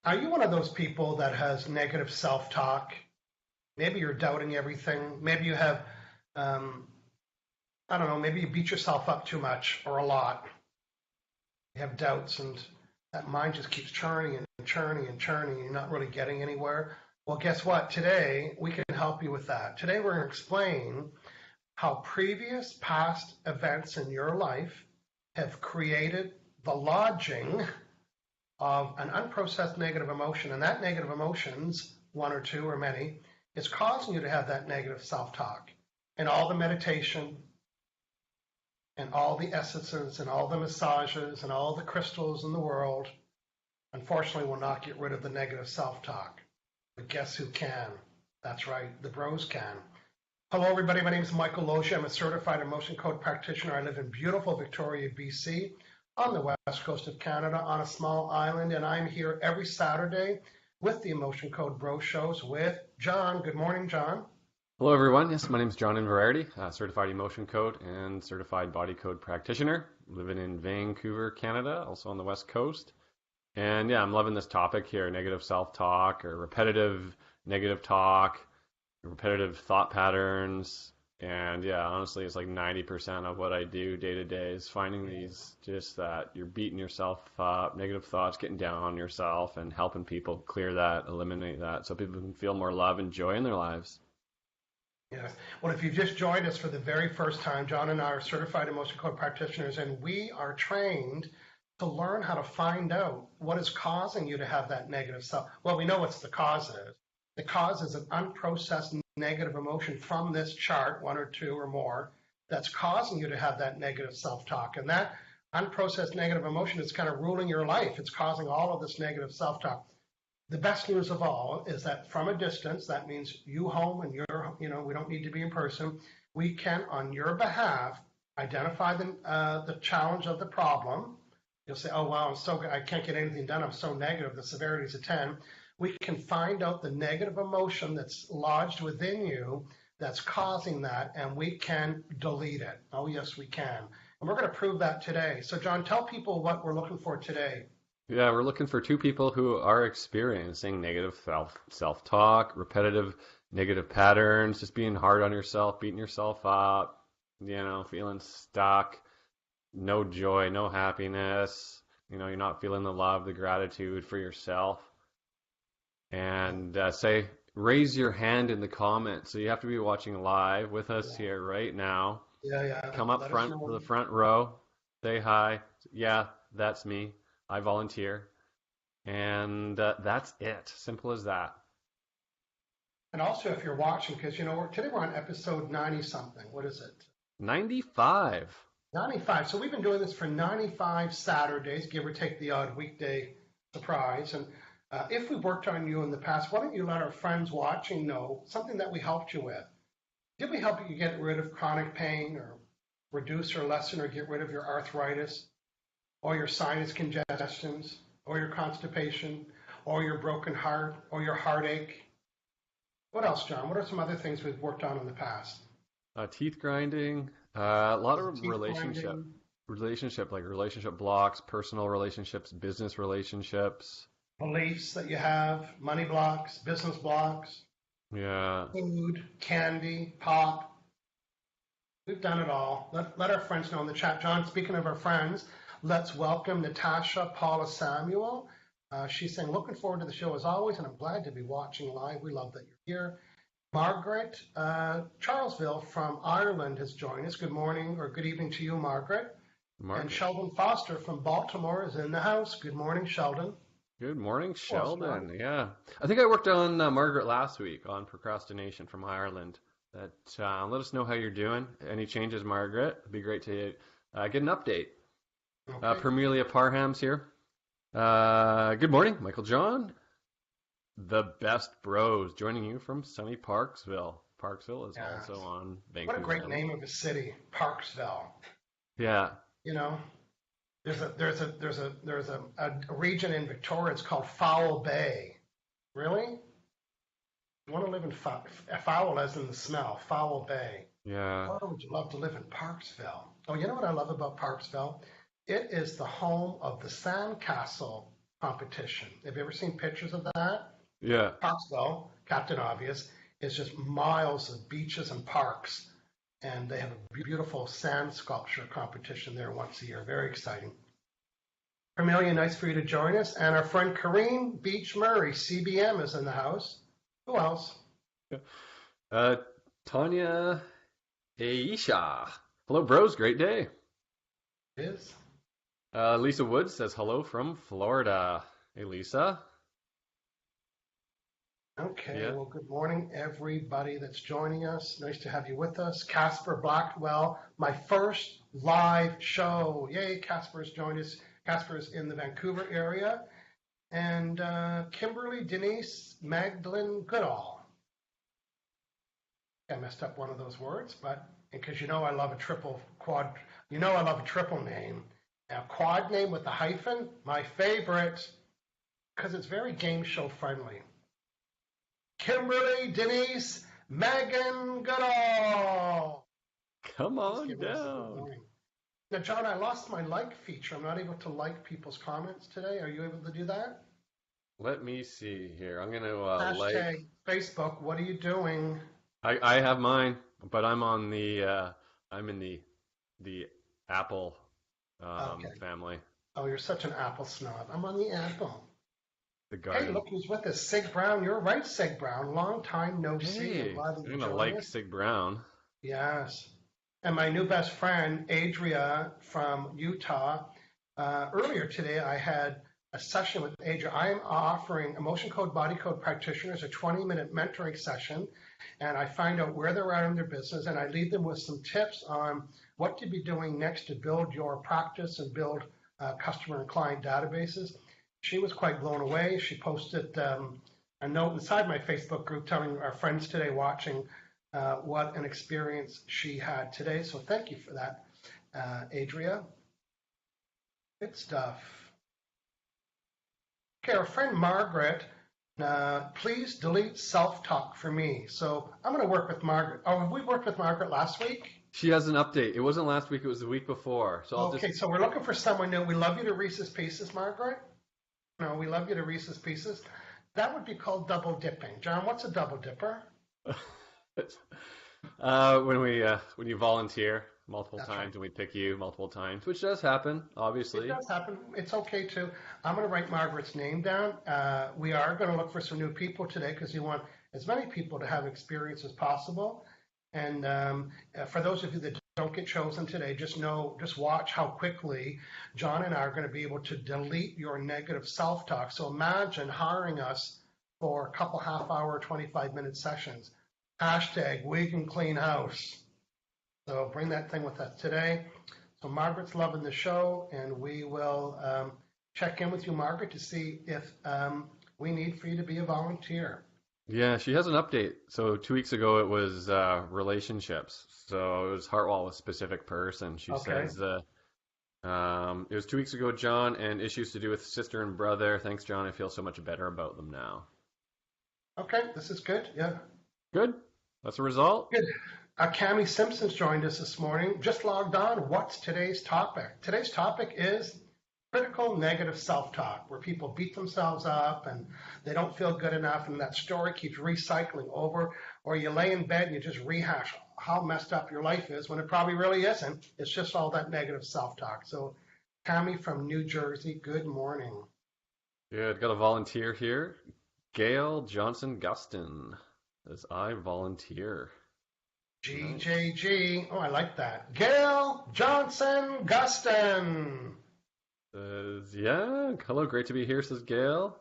Are you one of those people that has negative self-talk? Maybe you're doubting everything. Maybe you have, um, I don't know, maybe you beat yourself up too much or a lot. You have doubts and that mind just keeps churning and churning and churning and you're not really getting anywhere. Well, guess what? Today, we can help you with that. Today, we're going to explain how previous past events in your life have created the lodging of an unprocessed negative emotion. And that negative emotions, one or two or many, is causing you to have that negative self-talk. And all the meditation and all the essences and all the massages and all the crystals in the world, unfortunately, will not get rid of the negative self-talk. But guess who can? That's right, the bros can. Hello, everybody. My name is Michael Logia. I'm a certified emotion code practitioner. I live in beautiful Victoria, BC, on the west coast of Canada, on a small island, and I'm here every Saturday with the Emotion Code Bro Shows with John. Good morning, John. Hello, everyone. Yes, my name is John Inverarity, certified emotion code and certified body code practitioner, living in Vancouver, Canada, also on the west coast. And yeah, I'm loving this topic here, negative self-talk or repetitive negative talk, repetitive thought patterns. And yeah, honestly, it's like 90% of what I do day to day is finding these, just that you're beating yourself up, negative thoughts, getting down on yourself and helping people clear that, eliminate that so people can feel more love and joy in their lives. Yes. Well, if you've just joined us for the very first time, John and I are certified emotion code practitioners, and we are trained to learn how to find out what is causing you to have that negative self. Well, we know what's the cause is. The cause is an unprocessed negative emotion from this chart, one or two or more, that's causing you to have that negative self-talk. And that unprocessed negative emotion is kind of ruling your life. It's causing all of this negative self-talk. The best news of all is that from a distance, that means you home and you're, we don't need to be in person. We can, on your behalf, identify the challenge of the problem. You'll say, oh, wow, I'm so good. I can't get anything done. I'm so negative. The severity is a 10. We can find out the negative emotion that's lodged within you that's causing that, and we can delete it. Oh, yes, we can. And we're going to prove that today. So, John, tell people what we're looking for today. Yeah, we're looking for two people who are experiencing negative self-talk, repetitive negative patterns, just being hard on yourself, beating yourself up, feeling stuck, no joy, no happiness, you're not feeling the love, the gratitude for yourself. And raise your hand in the comments. So you have to be watching live with us here right now. Yeah. Come up front to the front row, say hi. Yeah, that's me. I volunteer, and that's it. Simple as that. And also, if you're watching, because today we're on episode 90-something. What is it? 95. 95. So we've been doing this for 95 Saturdays, give or take the odd weekday surprise. And if we worked on you in the past, why don't you let our friends watching know something that we helped you with? Did we help you get rid of chronic pain, or reduce or lessen or get rid of your arthritis, or your sinus congestions, or your constipation, or your broken heart, or your heartache? What else, John? What are some other things we've worked on in the past? Teeth grinding, a lot of relationship blocks, personal relationships, business relationships. Beliefs that you have, money blocks, business blocks. Yeah. Food, candy, pop. We've done it all. Let our friends know in the chat. John, speaking of our friends, let's welcome Natasha Paula Samuel. She's saying, looking forward to the show as always, and I'm glad to be watching live. We love that you're here. Margaret Charlesville from Ireland has joined us. Good morning or good evening to you, Margaret. And Sheldon Foster from Baltimore is in the house. Good morning, Sheldon. Good morning, Sheldon. Yeah. I think I worked on Margaret last week on procrastination from Ireland. Let us know how you're doing. Any changes, Margaret? It'd be great to get an update. Okay. Permelia Parham's here. Good morning, Michael John. The best bros joining you from sunny Parksville. Parksville is also on Vancouver. What a great name of a city, Parksville. Yeah. There's a region in Victoria. It's called Foul Bay. Really? You want to live in foul as in the smell, Foul Bay. Yeah. Why would you love to live in Parksville? Oh, you know what I love about Parksville? It is the home of the Sandcastle competition. Have you ever seen pictures of that? Yeah. Coxwell, Captain Obvious, is just miles of beaches and parks, and they have a beautiful sand sculpture competition there once a year. Very exciting. Amelia, nice for you to join us. And our friend Kareem Beach Murray, CBM, is in the house. Who else? Uh, Tanya Aisha. Hello, bros. Great day. Is Lisa Woods says hello from Florida. Hey, Lisa. okay. Yeah. Well, good morning, everybody that's joining us. Nice to have you with us. Casper Blackwell, my first live show. Yay, Casper's joined us. Casper's in the Vancouver area. And Kimberly Denise Magdalene Goodall. I messed up one of those words, but because I love a triple quad, I love a triple name. Now, quad name with a hyphen, my favorite, because it's very game show friendly. Kimberly Denise Megan Goodall. Come on down. Now, John, I lost my like feature. I'm not able to like people's comments today. Are you able to do that? Let me see here. I'm gonna Hashtag Facebook. What are you doing? I have mine, but I'm on the I'm in the Apple family. Oh, you're such an Apple snob. I'm on the Apple. The garden. Hey, look who's with us. Sig Brown. You're right, Sig Brown. Long time no see. Hey, I'm glad that I'm you gonna joined like us. Sig Brown. Yes. And my new best friend, Adria from Utah. Earlier today, I had a session with Adria. I am offering Emotion Code, Body Code practitioners a 20-minute mentoring session, and I find out where they're at in their business, and I lead them with some tips on what to be doing next to build your practice and build customer and client databases. She was quite blown away. She posted a note inside my Facebook group telling our friends today watching what an experience she had today. So thank you for that, Adria. Good stuff. Okay, our friend Margaret, please delete self-talk for me. So I'm going to work with Margaret. Oh, have we worked with Margaret last week? She has an update. It wasn't last week. It was the week before. So So we're looking for someone new. We love you to Reese's Pieces, Margaret. No, we love you to Reese's Pieces. That would be called double dipping. John, what's a double dipper? when you volunteer multiple times right. and we pick you multiple times, which does happen, obviously. It does happen. It's okay too. I'm going to write Margaret's name down. We are going to look for some new people today because you want as many people to have experience as possible. And for those of you that don't get chosen today, just watch how quickly John and I are going to be able to delete your negative self-talk. So imagine hiring us for a couple half-hour, 25-minute sessions. Hashtag we can clean house. So bring that thing with us today. So Margaret's loving the show, and we will check in with you, Margaret, to see if we need for you to be a volunteer. Yeah, she has an update. So 2 weeks ago it was relationships. So it was Heartwall with a specific person. She says it was 2 weeks ago, John, and issues to do with sister and brother. Thanks, John. I feel so much better about them now. Okay, this is good. Yeah. Good. That's a result. Good. Cami Simpson's joined us this morning. Just logged on. What's today's topic? Today's topic is critical negative self-talk, where people beat themselves up and they don't feel good enough, and that story keeps recycling over, or you lay in bed and you just rehash how messed up your life is when it probably really isn't. It's just all that negative self-talk. So Cami from New Jersey, good morning. Good. Got a volunteer here. Gail Johnson Gustin says, I volunteer. GJG. Oh, I like that. Gail Johnson Gustin. Says, yeah, hello, great to be here, says Gail.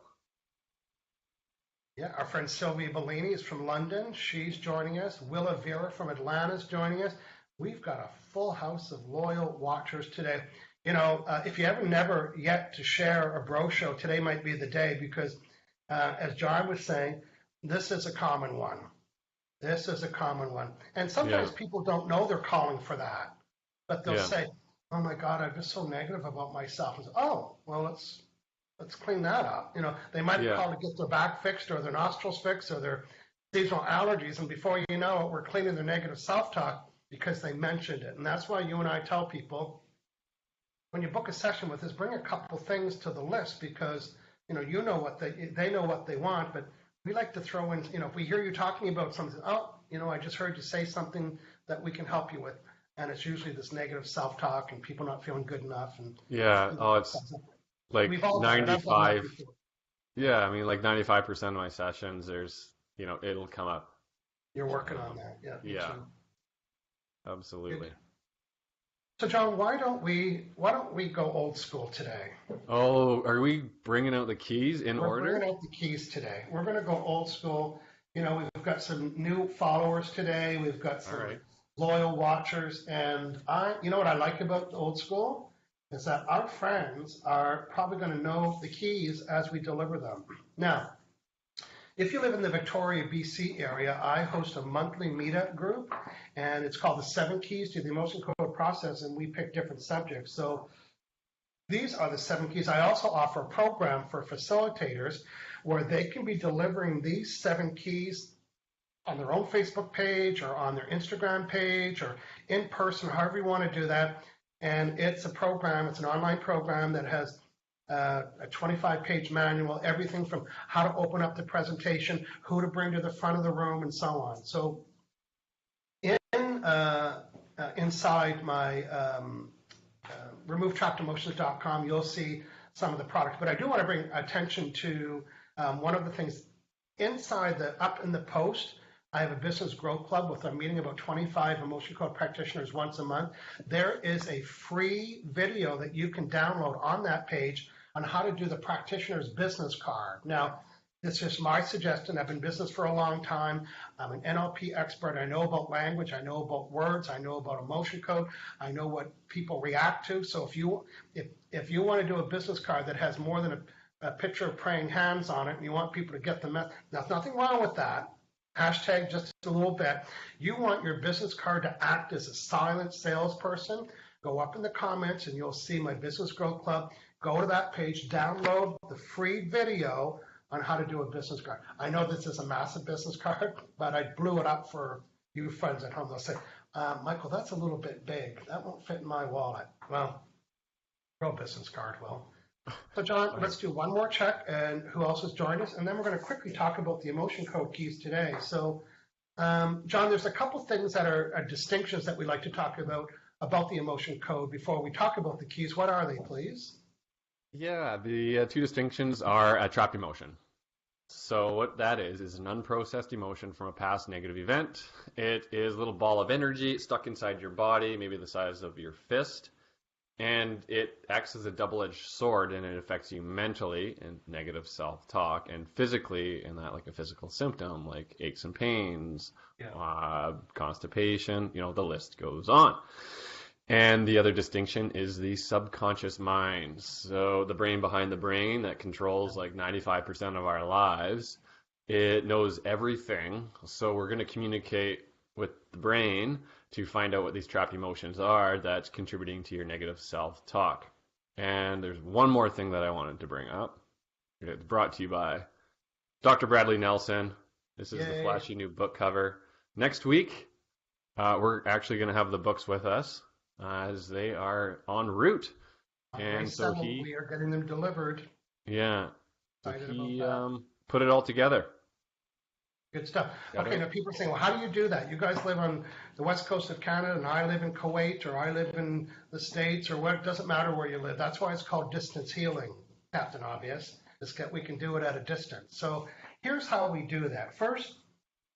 Yeah, our friend Sylvia Bellini is from London. She's joining us. Willa Vera from Atlanta is joining us. We've got a full house of loyal watchers today. If you haven't never yet to share a bro show, today might be the day because, as John was saying, this is a common one. This is a common one. And sometimes people don't know they're calling for that, but they'll say, oh my God, I'm just so negative about myself. And say, oh, well, let's clean that up. They might have called to get their back fixed or their nostrils fixed or their seasonal allergies. And before you know it, we're cleaning their negative self-talk because they mentioned it. And that's why you and I tell people, when you book a session with us, bring a couple things to the list because you know what they know what they want, but we like to throw in, if we hear you talking about something, oh, I just heard you say something that we can help you with. And it's usually this negative self-talk and people not feeling good enough. And Yeah. Oh, it's like we've all done it. I've done that 95. before. Yeah. I mean, like 95% of my sessions, it'll come up. You're working on that. Yeah. Yeah. So, Absolutely. so John, why don't we go old school today? Oh, are we bringing out the keys in We're order? bringing out the keys today. We're going to go old school. We've got some new followers today. We've got some loyal watchers. And what I like about the old school is that our friends are probably going to know the keys as we deliver them. Now, if you live in the Victoria, BC area, I host a monthly meetup group, and it's called the 7 Keys to the Emotion Code Process, and we pick different subjects. So these are the 7 keys. I also offer a program for facilitators where they can be delivering these 7 keys on their own Facebook page or on their Instagram page or in person, however you want to do that. And it's a program, it's an online program that has a 25-page manual, everything from how to open up the presentation, who to bring to the front of the room, and so on. So inside my removetrappedemotions.com, you'll see some of the products. But I do want to bring attention to one of the things inside up in the post. I have a business growth club with a meeting about 25 emotion code practitioners once a month. There is a free video that you can download on that page on how to do the practitioner's business card. Now, it's just my suggestion. I've been in business for a long time. I'm an NLP expert. I know about language. I know about words. I know about emotion code. I know what people react to. So if you want to do a business card that has more than a picture of praying hands on it, and you want people to get the message, there's nothing wrong with that. Hashtag just a little bit. You want your business card to act as a silent salesperson? Go up in the comments and you'll see my Business Growth Club. Go to that page, download the free video on how to do a business card. I know this is a massive business card, but I blew it up for you friends at home. They'll say, Michael, that's a little bit big. That won't fit in my wallet. Well, real business card will. So John, let's do one more check and who else has joined us, and then we're going to quickly talk about the emotion code keys today. So John, there's a couple things that are distinctions that we like to talk about the emotion code before we talk about the keys. What are they, please? Yeah, the 2 distinctions are a trapped emotion. So what that is an unprocessed emotion from a past negative event. It is a little ball of energy stuck inside your body, maybe the size of your fist. And it acts as a double-edged sword, and it affects you mentally in negative self-talk, and physically in that, like a physical symptom, like aches and pains, constipation, the list goes on. And the other distinction is the subconscious mind. So the brain behind the brain that controls like 95% of our lives, it knows everything. So we're going to communicate with the brain to find out what these trapped emotions are that's contributing to your negative self-talk. And there's one more thing that I wanted to bring up. It's brought to you by Dr. Bradley Nelson. This is the flashy new book cover. Next week, we're actually going to have the books with us as they are en route. And so we are getting them delivered. Yeah. So he put it all together. Good stuff. Okay, now people are saying, well, how do you do that? You guys live on the west coast of Canada, and I live in Kuwait, or I live in the States, or what? It doesn't matter where you live. That's why it's called distance healing, Captain Obvious. We can do it at a distance. So here's how we do that. First,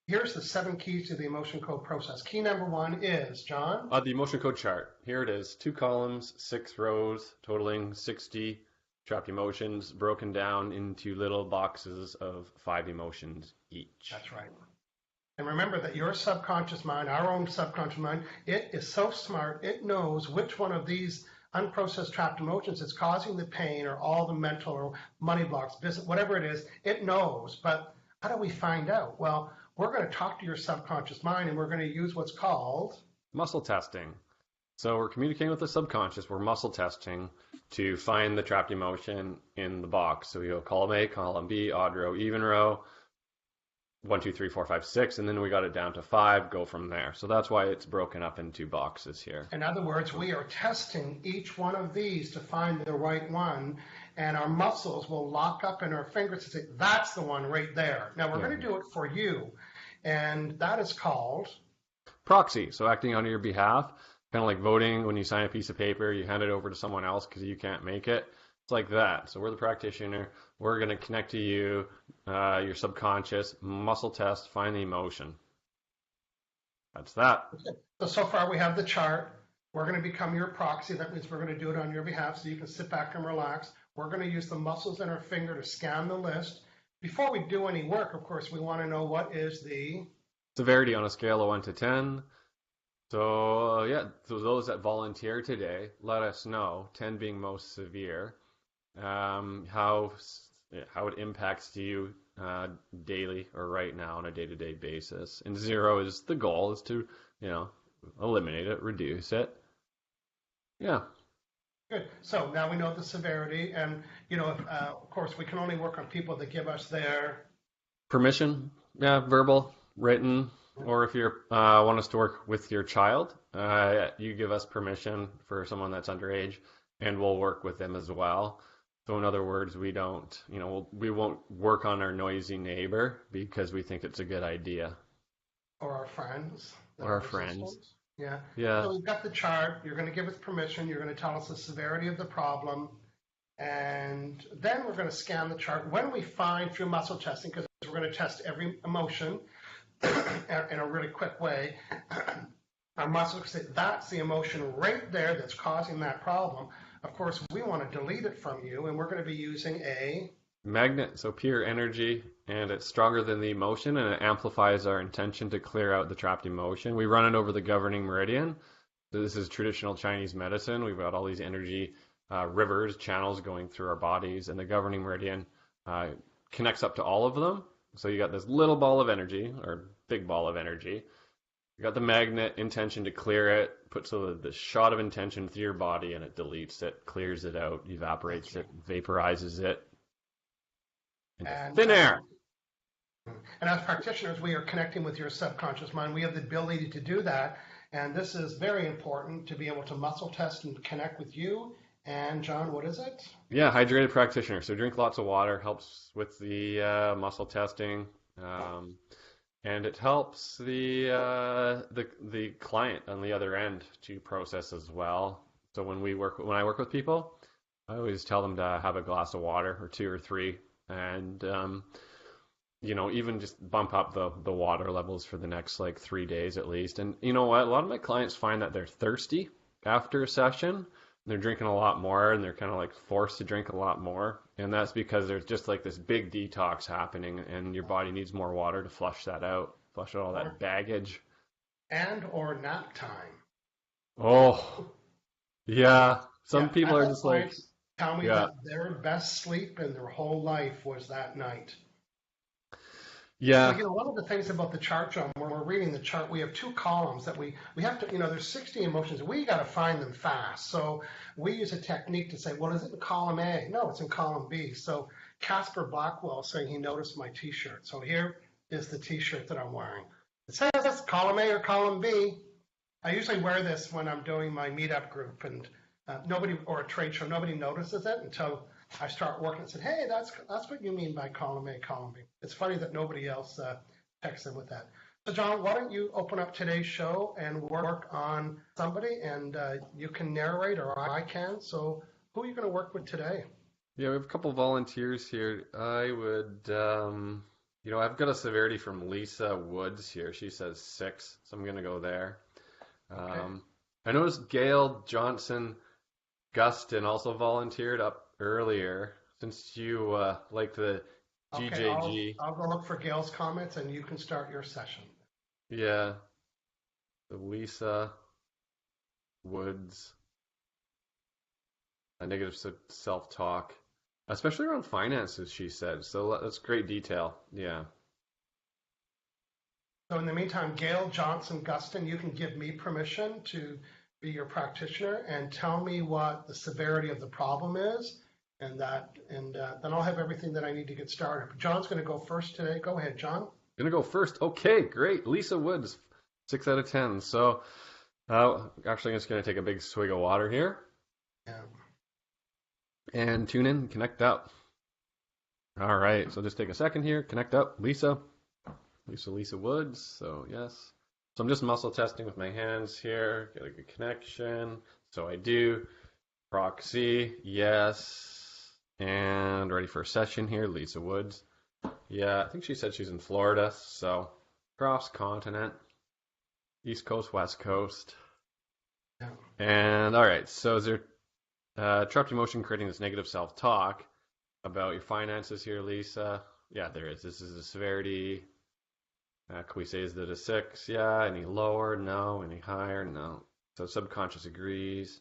here's the 7 keys to the emotion code process. Key number 1 is, John? The emotion code chart. Here it is. 2 columns, 6 rows, totaling 60 trapped emotions broken down into little boxes of 5 emotions each. That's right. And remember that your subconscious mind, our own subconscious mind, it is so smart, it knows which one of these unprocessed trapped emotions is causing the pain or all the mental or money blocks, business, whatever it is, it knows. But how do we find out? Well, we're going to talk to your subconscious mind, and we're going to use what's called muscle testing. So we're communicating with the subconscious. We're muscle testing to find the trapped emotion in the box. So we go column A, column B, odd row, even row. 1, 2, 3, 4, 5, 6, and then we got it down to 5, go from there. So that's why it's broken up into boxes here. In other words, we are testing each one of these to find the right one, and our muscles will lock up in our fingers and say, that's the one right there. Now, we're going to do it for you, and that is called proxy. So acting on your behalf, kind of like voting when you sign a piece of paper, you hand it over to someone else because you can't make it. It's like that. So we're the practitioner. We're going to connect to you, your subconscious, muscle test, find the emotion. That's that. Okay. So far we have the chart. We're going to become your proxy. That means we're going to do it on your behalf so you can sit back and relax. We're going to use the muscles in our finger to scan the list. Before we do any work, of course, we want to know what is the severity on a scale of 1 to 10. So so those that volunteer today, let us know, 10 being most severe, how it impacts you daily or right now on a day-to-day basis. And 0 is the goal, is to, eliminate it, reduce it. Yeah. Good. So now we know the severity, and of course, we can only work on people that give us their permission. Yeah, verbal, written, or if you want us to work with your child, you give us permission for someone that's underage, and we'll work with them as well. So in other words, we don't, we won't work on our noisy neighbor because we think it's a good idea. Or our friends. Or our friends. Yeah. Yeah. So we've got the chart. You're going to give us permission. You're going to tell us the severity of the problem. And then we're going to scan the chart. When we find through muscle testing, because we're going to test every emotion in a really quick way, our muscles say that's the emotion right there that's causing that problem. Of course, we want to delete it from you, and we're going to be using a magnet, so pure energy, and it's stronger than the emotion, and it amplifies our intention to clear out the trapped emotion. We run it over the governing meridian. So this is traditional Chinese medicine. We've got all these energy rivers, channels going through our bodies, and the governing meridian connects up to all of them. So you got this little ball of energy, or big ball of energy. You got the magnet, intention to clear it, puts the shot of intention through your body, and it deletes it, clears it out, evaporates it, vaporizes it. And thin air. And as practitioners, we are connecting with your subconscious mind. We have the ability to do that. And this is very important to be able to muscle test and connect with you. And John, what is it? Yeah, hydrated practitioner. So drink lots of water, helps with the muscle testing. And it helps the client on the other end to process as well. So when I work with people, I always tell them to have a glass of water or 2 or 3, and even just bump up the water levels for the next 3 days at least. And you know what? A lot of my clients find that they're thirsty after a session. They're drinking a lot more, and they're kind of forced to drink a lot more. And that's because there's just this big detox happening, and your body needs more water to flush that out, flush out all that baggage. And or nap time. Oh, yeah. Some people are just tell me that their best sleep in their whole life was that night. Yeah. So, one of the things about the chart, John, when we're reading the chart, we have 2 columns that we have to, there's 60 emotions. We got to find them fast. So we use a technique to say, well, is it in column A? No, it's in column B. So Casper Blackwell saying he noticed my T-shirt. So here is the T-shirt that I'm wearing. It says it's column A or column B. I usually wear this when I'm doing my meetup group, and nobody, or a trade show, nobody notices it until I start working and said, hey, that's what you mean by column A, column B. It's funny that nobody else texts in with that. So, John, why don't you open up today's show and work on somebody, and you can narrate, or I can. So who are you going to work with today? Yeah, we have a couple volunteers here. I would, I've got a severity from Lisa Woods here. She says 6, so I'm going to go there. Okay. I noticed Gail Johnson Gustin also volunteered up earlier, since you like the GJG. Okay, I'll go look for Gail's comments, and you can start your session. Yeah. The Lisa Woods. A negative self-talk, especially around finances, she said. So that's great detail. Yeah. So in the meantime, Gail Johnson Gustin, you can give me permission to be your practitioner and tell me what the severity of the problem is, and then I'll have everything that I need to get started. John's going to go first today. Go ahead, John. Gonna go first. Okay, great. Lisa Woods, 6 out of 10. So, actually, I'm just gonna take a big swig of water here Yeah. and tune in, connect up. All right, so just take a second here, connect up. Lisa Woods. So, yes. So I'm just muscle testing with my hands here, get a good connection. So I do. Proxy, yes. And ready for a session here, Lisa Woods. Yeah, I think she said she's in Florida, so cross continent, East Coast, West Coast. Yeah. And all right, so is there trapped emotion creating this negative self-talk about your finances here, Lisa? Yeah, there is. This is the severity. Can we say is that a 6? Yeah. Any lower? No. Any higher? No. So subconscious agrees.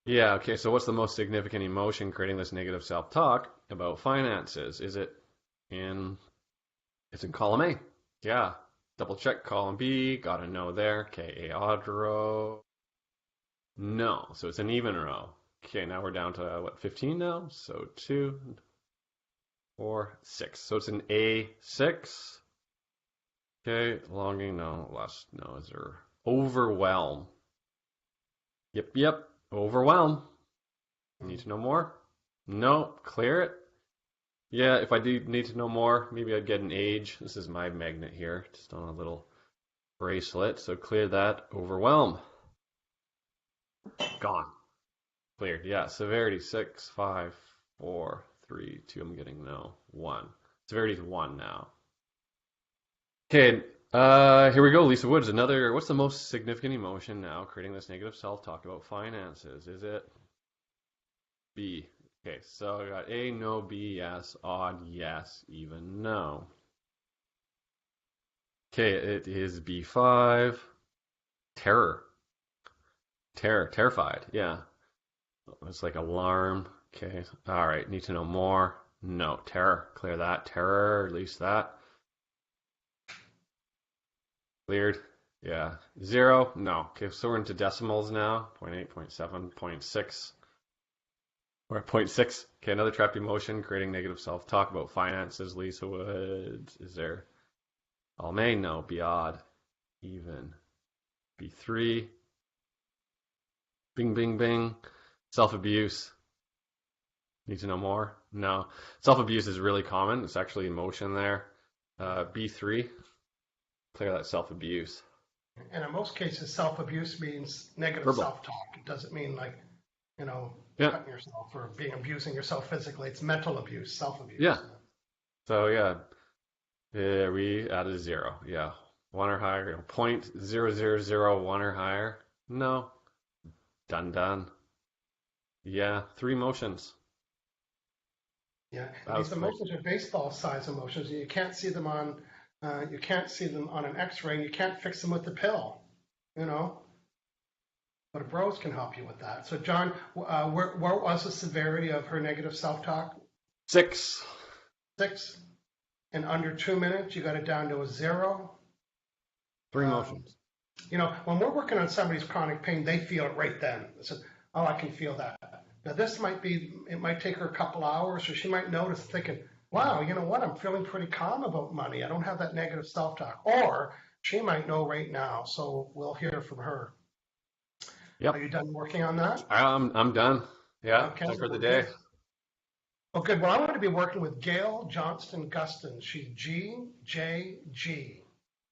Yeah, okay, so what's the most significant emotion creating this negative self-talk about finances? Is it it's in column A. Yeah. Double check column B, gotta know there. Okay, odd row. No, so it's an even row. Okay, now we're down to what, 15 now? So 2, 4, 6. So it's an A6. Okay, longing, no, less, no, is there overwhelm? Yep, overwhelm. Need to know more? No, clear it. Yeah, if I do need to know more, maybe I'd get an age. This is my magnet here, just on a little bracelet. So clear that. Overwhelm. Gone. Cleared. Yeah, severity 6, 5, 4, 3, 2. I'm getting no. 1. Severity's 1 now. Okay, here we go. Lisa Woods, another. What's the most significant emotion now creating this negative self-talk about finances? Is it B? Okay, so I got A, no, B, yes, odd, yes, even, no. Okay, it is B5. Terror. Terrified. Yeah. It's like alarm. Okay. All right. Need to know more. No. Terror. Clear that. Terror. Release that. Cleared. Yeah. 0. No. Okay. So we're into decimals now. 0.8, 0.7, 0.6. We're at 0.6. Okay. Another trapped emotion, creating negative self-talk about finances. Lisa Woods. Is there all may? No. Be odd. Even. B3. Bing, bing, bing. Self-abuse. Need to know more? No. Self-abuse is really common. It's actually emotion there. B3. Clear that self-abuse. And in most cases, self-abuse means negative Verbal. self-talk. It doesn't mean like, Yeah. cutting yourself or abusing yourself physically. It's mental abuse, self-abuse. Yeah. So yeah, we added 0. Yeah. 1 or higher. 0.0001 or higher. No. Done. Yeah. 3 motions. Yeah, and these emotions are baseball-size emotions. You can't see them on an X-ray, and you can't fix them with the pill, But a bros can help you with that. So, John, where was the severity of her negative self-talk? 6. 6. In under 2 minutes, you got it down to a 0. 3 motions. When we're working on somebody's chronic pain, they feel it right then. They say, "Oh, I can feel that." Now, it might take her a couple hours, or she might notice thinking, "Wow, you know what? I'm feeling pretty calm about money. I don't have that negative self-talk." Or she might know right now, so we'll hear from her. Yep. Are you done working on that? I'm done. Yeah. Okay. Done for the day. Oh, good. Well, I'm going to be working with Gail Johnston Guston. She's GJG.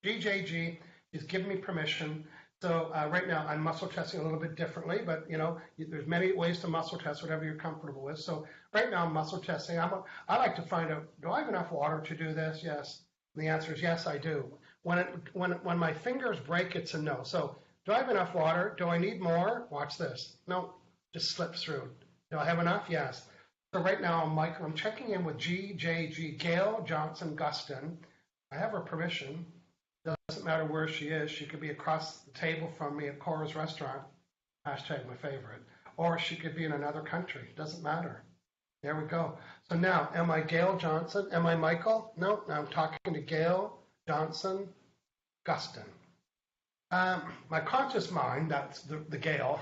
GJG. She's given me permission. So right now I'm muscle testing a little bit differently, but there's many ways to muscle test, whatever you're comfortable with. So right now I'm muscle testing. I like to find out, do I have enough water to do this? Yes. And the answer is yes, I do. When my fingers break, it's a no. So do I have enough water? Do I need more? Watch this. No, just slips through. Do I have enough? Yes. So right now I'm checking in with GJG, Gail Johnson Guston. I have her permission. Doesn't matter where she is. She could be across the table from me at Cora's restaurant, hashtag my favorite, or she could be in another country. Doesn't matter. There we go. So now, am I Gail Johnson? Am I Michael? No, I'm talking to Gail Johnson Guston. My conscious mind, that's the Gail,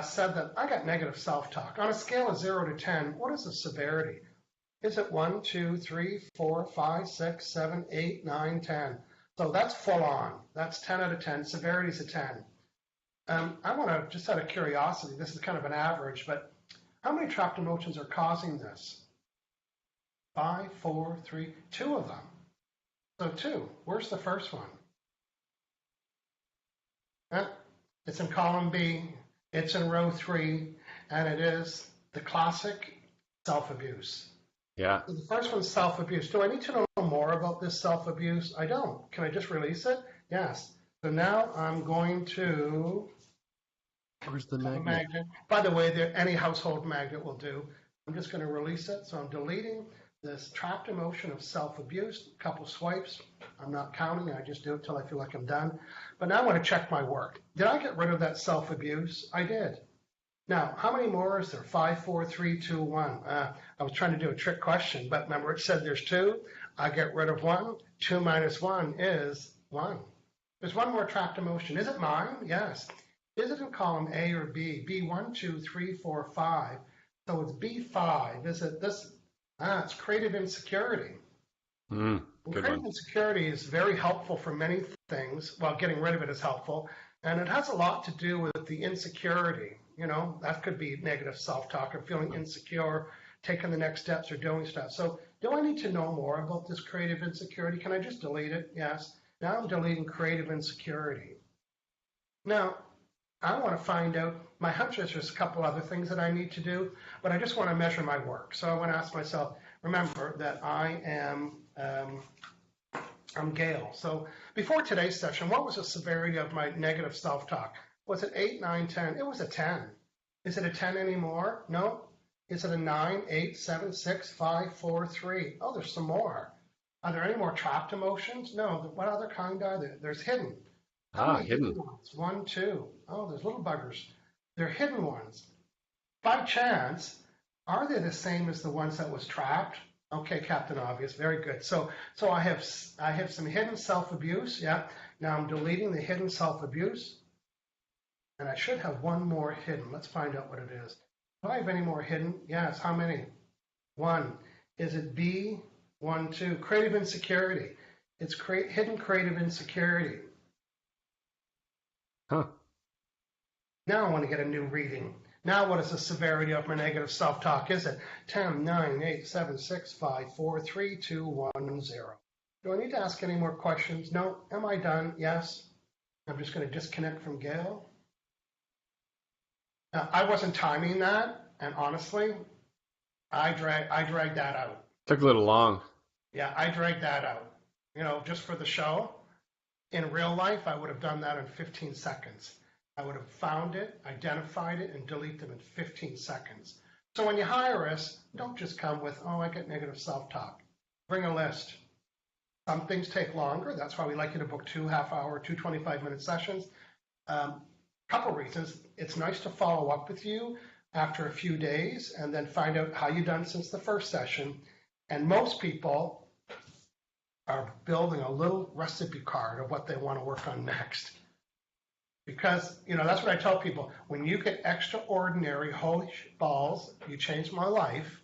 said that I got negative self-talk. On a scale of 0 to 10, what is the severity? Is it 1, 2, 3, 4, 5, 6, 7, 8, 9, 10? So that's full on. That's 10 out of 10. Severity is a 10. I want to, just out of curiosity, this is kind of an average, but how many trapped emotions are causing this? 5, 4, 3, 2 of them. So 2. Where's the first one? It's in column B. It's in row 3, and it is the classic self-abuse. Yeah. So the first one's self-abuse. Do I need to know more about this self-abuse? I don't. Can I just release it? Yes. So now I'm going to... Where's the magnet? By the way, any household magnet will do. I'm just going to release it. So I'm deleting this trapped emotion of self-abuse. A couple swipes. I'm not counting. I just do it till I feel like I'm done. But now I want to check my work. Did I get rid of that self-abuse? I did. Now, how many more is there? 5, 4, 3, 2, 1. I was trying to do a trick question, but remember it said there's 2. I get rid of 1. 2 minus 1 is 1. There's one more trapped emotion. Is it mine? Yes. Is it in column A or B? B, 1, 2, 3, 4, 5. So it's B5. Is it this? It's creative insecurity. Creative insecurity is very helpful for many things. Well, getting rid of it is helpful. And it has a lot to do with the insecurity. You know, that could be negative self-talk or feeling insecure, taking the next steps or doing stuff. So do I need to know more about this creative insecurity? Can I just delete it? Yes. Now I'm deleting creative insecurity. Now, I want to find out, my hunch is there's a couple other things that I need to do, but I just want to measure my work. So I want to ask myself, remember that I'm Gail. So before today's session, what was the severity of my negative self-talk? Was it 8, 9, 10? It was a 10. Is it a 10 anymore? No. Is it a 9, 8, 7, 6, 5, 4, 3? Oh, there's some more. Are there any more trapped emotions? No. What other kind are there? There's hidden. How many hidden ones? 1, 2. Oh, there's little buggers. They're hidden ones. By chance, are they the same as the ones that was trapped? Okay, Captain Obvious, very good. So I have some hidden self-abuse. Yeah. Now I'm deleting the hidden self-abuse, and I should have one more hidden. Let's find out what it is. Do I have any more hidden? Yes. How many? 1. Is it B? 1, 2. Creative insecurity. It's hidden creative insecurity. Huh. Now I want to get a new reading. Now what is the severity of my negative self-talk? Is it 10, 9, 8, 7, 6, 5, 4, 3, 2, 1, 0? Do I need to ask any more questions? No. Am I done? Yes. I'm just going to disconnect from Gail. Now, I wasn't timing that, and honestly, I dragged that out. Took a little long. Yeah, I dragged that out. You know, just for the show. In real life, I would have done that in 15 seconds. I would have found it, identified it, and delete them in 15 seconds. So when you hire us, don't just come with, oh, I get negative self-talk. Bring a list. Some things take longer. That's why we like you to book 2 half-hour, 2 25-minute sessions. Couple reasons. It's nice to follow up with you after a few days and then find out how you've done since the first session. And most people are building a little recipe card of what they want to work on next. Because, you know, that's what I tell people. When you get extraordinary, holy balls, you changed my life,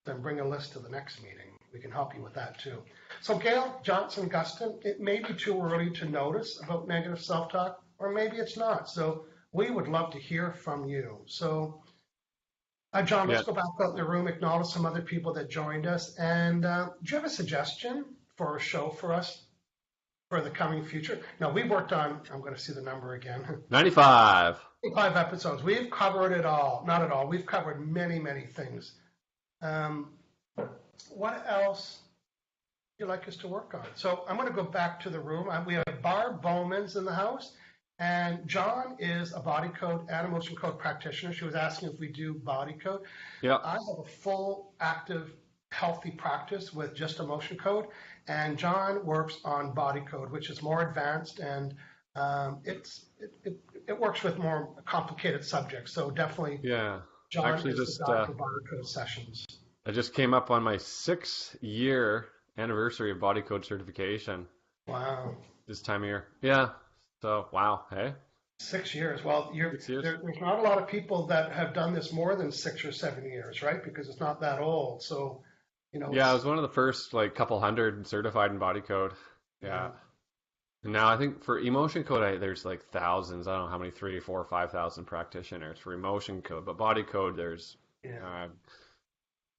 then bring a list to the next meeting. We can help you with that too. So Gail, Johnson, Guston, it may be too early to notice about negative self-talk, or maybe it's not. So we would love to hear from you. So John, let's go back out in the room, acknowledge some other people that joined us. And do you have a suggestion for a show for us for the coming future? No, we've worked on, I'm going to see the number again. 95. 95 episodes. We've covered it all. Not at all. We've covered many, many things. What else would you like us to work on? So I'm going to go back to the room. We have Barb Bowman's in the house. And John is a body code and emotion code practitioner. She was asking if we do body code. Yeah. I have a full, active, healthy practice with just emotion code. And John works on body code, which is more advanced, and it works with more complicated subjects. So definitely, yeah. John Actually, is the guy for body code sessions. I just came up on my 6-year anniversary of body code certification. Wow. This time of year. Yeah. So, wow. Hey. 6 years. Well, 6 years. There's not a lot of people that have done this more than 6 or 7 years, right? Because it's not that old. So You know, Yeah, I was one of the first like couple hundred certified in body code. yeah, Yeah. And now I think for emotion code, there's like thousands. I don't know how many, 3, 4, 5,000 practitioners for emotion code, but body code, there's yeah. uh,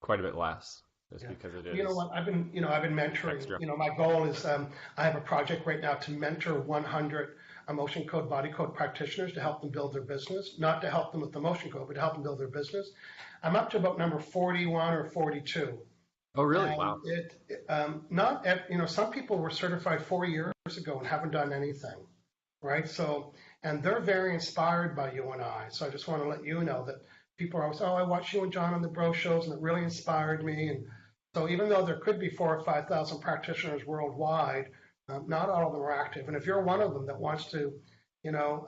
quite a bit less, just Yeah. because it You know is what? I've been mentoring. extra. My goal is I have a project right now to mentor 100 emotion code, body code practitioners to help them build their business, not to help them with the emotion code, but to help them build their business. I'm up to about number 41 or 42. Oh, really? And Wow. not, some people were certified 4 years ago and haven't done anything, right? So, and they're very inspired by you and I. So I just want to let you know that people are always, oh, I watched you and John on the bro shows and it really inspired me. And so even though there could be 4,000 or 5,000 practitioners worldwide, not all of them are active. And if you're one of them that wants to, you know,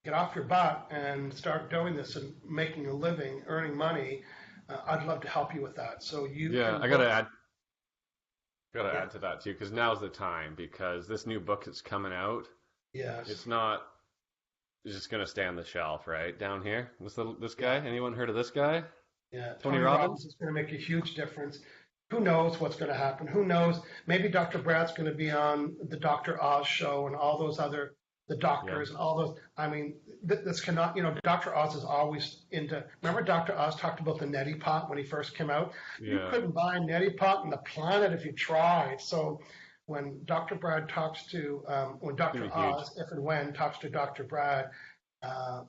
get off your butt and start doing this and making a living, earning money, I'd love to help you with that. So you Yeah, can I book. gotta Yeah, add to that too, because now's the time. Because this new book that's coming out, yes. it's not just gonna stay on the shelf, right? Down here, this guy. Yeah. Anyone heard of this guy? Yeah, Tony Tony Robbins Robbins? is going to make a huge difference. Who knows what's going to happen? Who knows? Maybe Dr. Brad's going to be on the Dr. Oz show and all those other, the Yeah, doctors and all those. I mean, this cannot, Dr. Oz is always into. Remember, Dr. Oz talked about the neti pot when he first came out? You yeah. couldn't buy a neti pot on the planet if you tried. So when Dr. Brad talks to, when It's gonna Dr. be huge. Oz, if and when talks to Dr. Brad,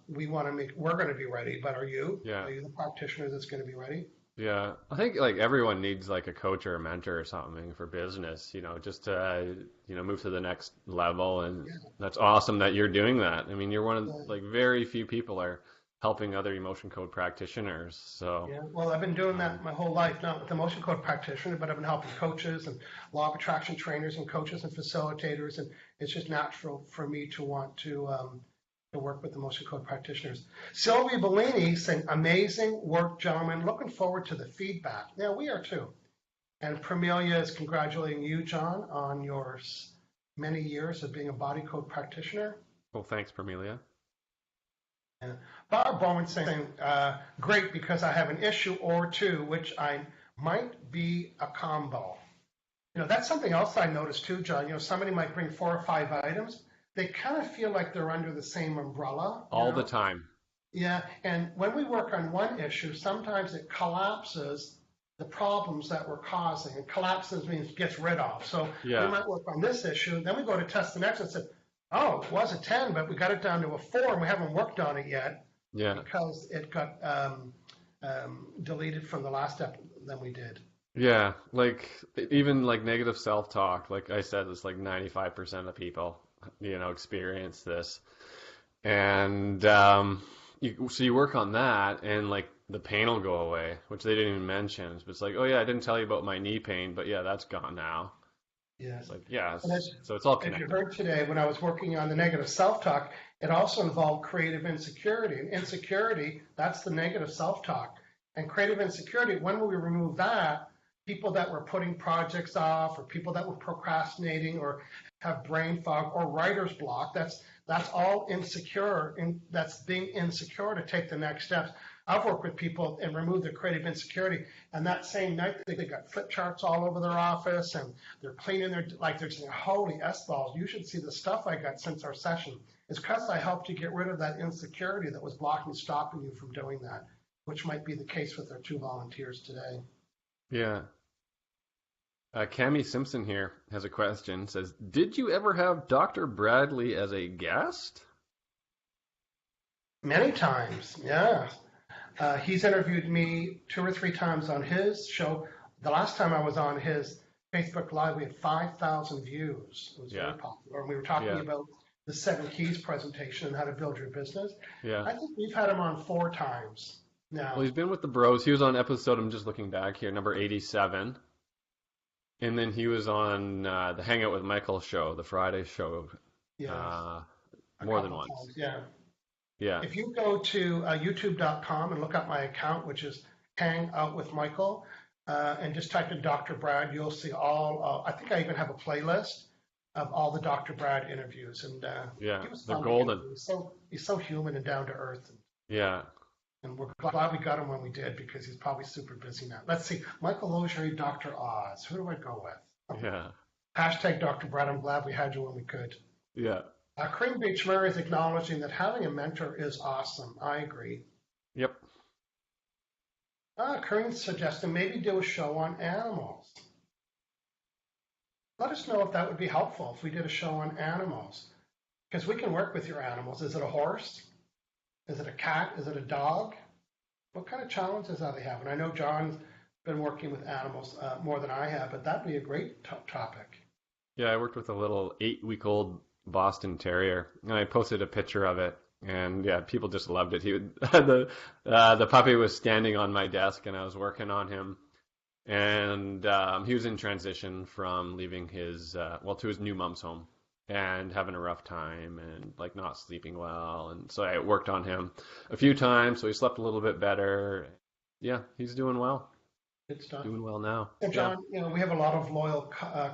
we're going to be ready, but are you? Yeah. Are you the practitioner that's going to be ready? Yeah, I think like everyone needs like a coach or a mentor or something for business, just to, move to the next level. And Yeah, that's awesome that you're doing that. I mean, you're one of yeah, like very few people are helping other emotion code practitioners. So, yeah. Well, I've been doing um, that my whole life, not with the motion code practitioner, but I've been helping coaches and law of attraction trainers and coaches and facilitators, and it's just natural for me to want to work with the motion code practitioners. Sylvia Bellini saying, amazing work, gentlemen. Looking forward to the feedback. Yeah, we are too. And Pramelia is congratulating you, John, on your many years of being a body code practitioner. well, thanks, Permelia. And Bob Bowman saying, great, because I have an issue or two, which I might be a combo. That's something else I noticed too, John. Somebody might bring 4 or 5 items. They kind of feel like they're under the same umbrella, All the time. Yeah, and when we work on one issue, sometimes it collapses the problems that we're causing. And collapses means gets rid of. So we Yeah, might work on this issue, then we go to test the next and say, oh, it was a 10, but we got it down to a 4, and we haven't worked on it yet yeah, because it got deleted from the last step that we did. yeah. Like even like negative self-talk, like I said, it's like 95% of people, experience this. And so you work on that, and like the pain will go away, which they didn't even mention. But it's like, oh yeah, I didn't tell you about my knee pain, but yeah, that's gone now. Yes. It's like, yeah, And so it's all as you connected. heard today, when I was working on the negative self-talk, it also involved creative insecurity. And insecurity, that's the negative self-talk. And creative insecurity, when we remove that, people that were putting projects off, or people that were procrastinating, or have brain fog or writer's block, that's all insecure, and that's being insecure to take the next steps. I've worked with people and removed their creative insecurity, and that same night they got flip charts all over their office, and they're cleaning they're saying, holy S-balls, you should see the stuff I got since our session. It's because I helped you get rid of that insecurity that was blocking, stopping you from doing that, which might be the case with our 2 volunteers today. Yeah. Cami Simpson here has a question. Says, did you ever have Dr. Bradley as a guest? Many times, yeah. He's interviewed me 2 or 3 times on his show. The last time I was on his Facebook Live, we had 5,000 views. It was Yeah, very popular. And we were talking yeah, about the 7 keys presentation and how to build your business. yeah. I think we've had him on 4 times Well, now. he's been with the Bros. He was on episode, I'm just looking back here, number 87. And then he was on the Hangout with Michael show, the Friday show, Yes, uh, a more than couple once. times, yeah. Yeah, If you go to youtube.com and look up my account, which is HangoutWithMichael, and just type in Dr. Brad, you'll see all, I think I even have a playlist of all the Dr. Brad interviews. And yeah. he was They're fun to golden. interview. He's so human and down to earth. Yeah. And we're glad we got him when we did because he's probably super busy now. Let's see. Michael Logery, Dr. Oz. Who do I go with? Yeah. Hashtag Dr. Brett. I'm glad we had you when we could. Yeah. Cream Beach Murray is acknowledging that having a mentor is awesome. I agree. Yep. Kareem's suggesting maybe do a show on animals. Let us know if that would be helpful if we did a show on animals. Because we can work with your animals. Is it a horse? Is it a cat? Is it a dog? What kind of challenges are they having? I know John's been working with animals more than I have, but that'd be a great topic. Yeah, I worked with a little 8-week-old Boston Terrier, and I posted a picture of it, and yeah, people just loved it. The puppy was standing on my desk, and I was working on him, and he was in transition from leaving his to his new mom's home, and having a rough time, and like not sleeping well, and so I worked on him a few times, so he slept a little bit better. Yeah, he's doing well. Good stuff. Doing well now. And John, we have a lot of loyal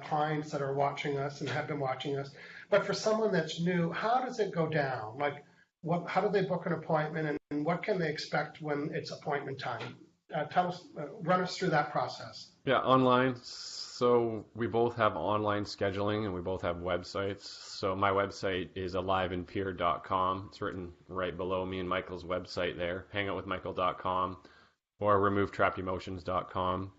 clients that are watching us and have been watching us. But for someone that's new, how does it go down? Like, how do they book an appointment, and what can they expect when it's appointment time? Run us through that process. Yeah, online. So we both have online scheduling, and we both have websites. So my website is aliveandpure.com. It's written right below me and Michael's website there, HangoutWithMichael.com. or removetrappedemotions.com,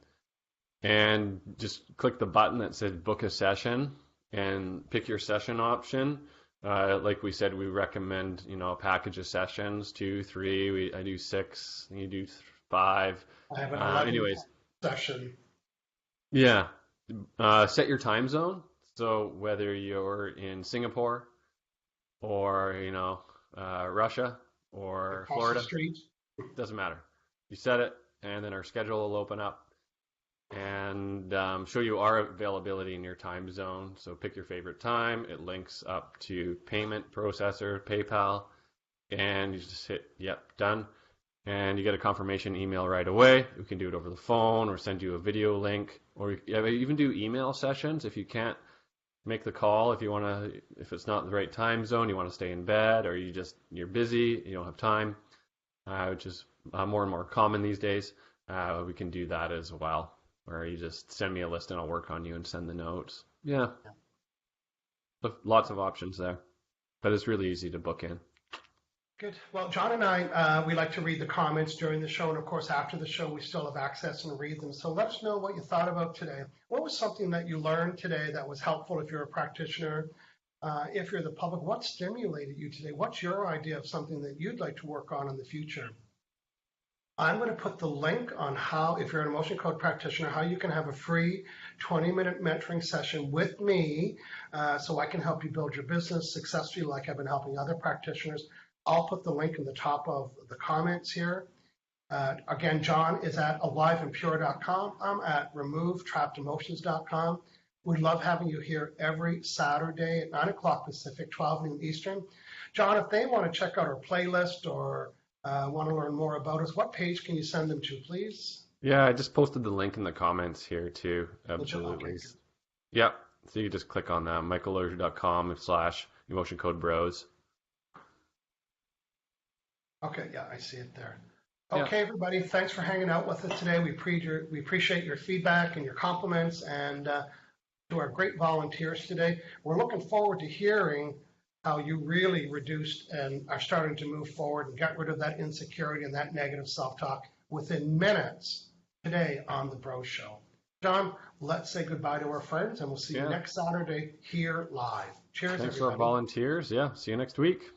and just click the button that says book a session and pick your session option. Like we said, we recommend, a package of sessions, 2, 3, I do 6, you do 5. I have an 11 anyways. session. Yeah. Set your time zone. So whether you're in Singapore or, Russia or Across Florida, the street. doesn't matter. You set it, and then our schedule will open up and show you our availability in your time zone. So pick your favorite time. It links up to payment processor, PayPal, and you just hit, yep, done. And you get a confirmation email right away. We can do it over the phone or send you a video link, or even do email sessions if you can't make the call. If it's not the right time zone, you want to stay in bed, or you're busy, you don't have time, which is more and more common these days. We can do that as well, where you just send me a list and I'll work on you and send the notes. Yeah. Lots of options there, but it's really easy to book in. Good. Well, John and I, we like to read the comments during the show, and of course after the show we still have access and read them. So let us know what you thought about today. What was something that you learned today that was helpful if you're a practitioner? If you're the public, what stimulated you today? What's your idea of something that you'd like to work on in the future? I'm going to put the link on how, if you're an emotion code practitioner, how you can have a free 20-minute mentoring session with me so I can help you build your business successfully like I've been helping other practitioners. I'll put the link in the top of the comments here. Again, John is at aliveandpure.com. I'm at removetrappedemotions.com. We love having you here every Saturday at 9 o'clock Pacific, 12 noon Eastern. John, if they want to check out our playlist or want to learn more about us, what page can you send them to, please? Yeah, I just posted the link in the comments here too. Absolutely. Okay. Yep. So you just click on that, michaellogery.com/emotioncodebros. Okay, yeah, I see it there. Okay, yeah. Everybody, thanks for hanging out with us today. We appreciate your feedback and your compliments, and to our great volunteers today. We're looking forward to hearing how you really reduced and are starting to move forward and get rid of that insecurity and that negative self-talk within minutes today on The Bro Show. John, let's say goodbye to our friends, and we'll see you next Saturday here live. Cheers, Thanks everybody. to our volunteers. Yeah, see you next week.